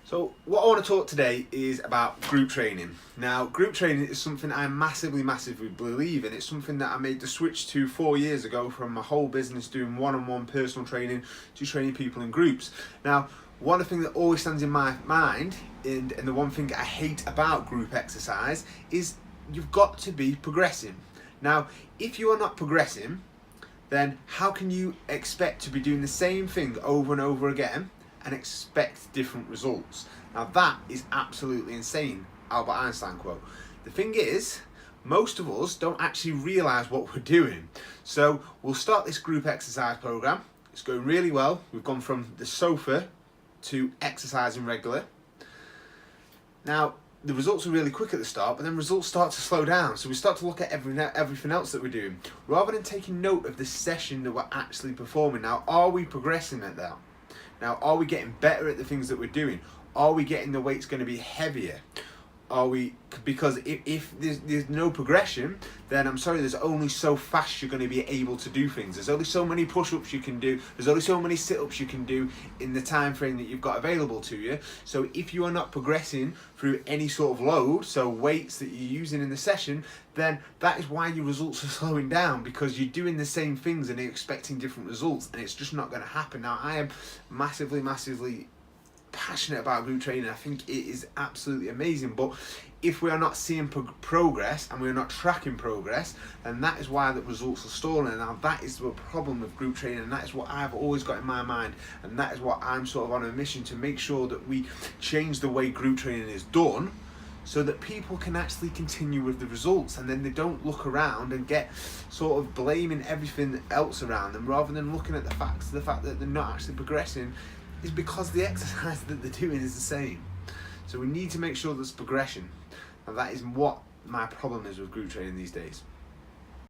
So what I want to talk today is about group training. Now, group training is something I massively believe in. It's something that I made the switch to 4 years ago from my whole business doing one-on-one personal training to training people in groups. Now, one thing that always stands in my mind, and the one thing I hate about group exercise, is you've got to be progressing. Now, if you are not progressing, then how can you expect to be doing the same thing over and over again and expect different results? Now that is absolutely insane, Albert Einstein quote. The thing is, most of us don't actually realise what we're doing. So we'll start this group exercise program. It's going really well. We've gone from the sofa to exercising regular. Now, the results are really quick at the start, but then results start to slow down. So we start to look at everything else that we're doing, rather than taking note of the session that we're actually performing. Now, are we progressing at that? Now, are we getting better at the things that we're doing? Are we getting the weights going to be heavier? Are we, because if there's no progression, then I'm sorry, there's only so fast you're going to be able to do things. There's only so many push-ups you can do. There's only so many sit-ups you can do in the time frame that you've got available to you. So if you are not progressing through any sort of load, so weights that you're using in the session, then that is why your results are slowing down, because you're doing the same things and you're expecting different results, and it's just not going to happen. Now, I am massively passionate about group training. I think it is absolutely amazing, but if we are not seeing progress and we're not tracking progress, then that is why the results are stalling. Now that is the problem with group training, and that is what I've always got in my mind, and that is what I'm sort of on a mission to make sure that we change the way group training is done, so that people can actually continue with the results, and then they don't look around and get sort of blaming everything else around them, rather than looking at the fact that they're not actually progressing is because the exercise that they're doing is the same. So we need to make sure there's progression. And that is what my problem is with group training these days.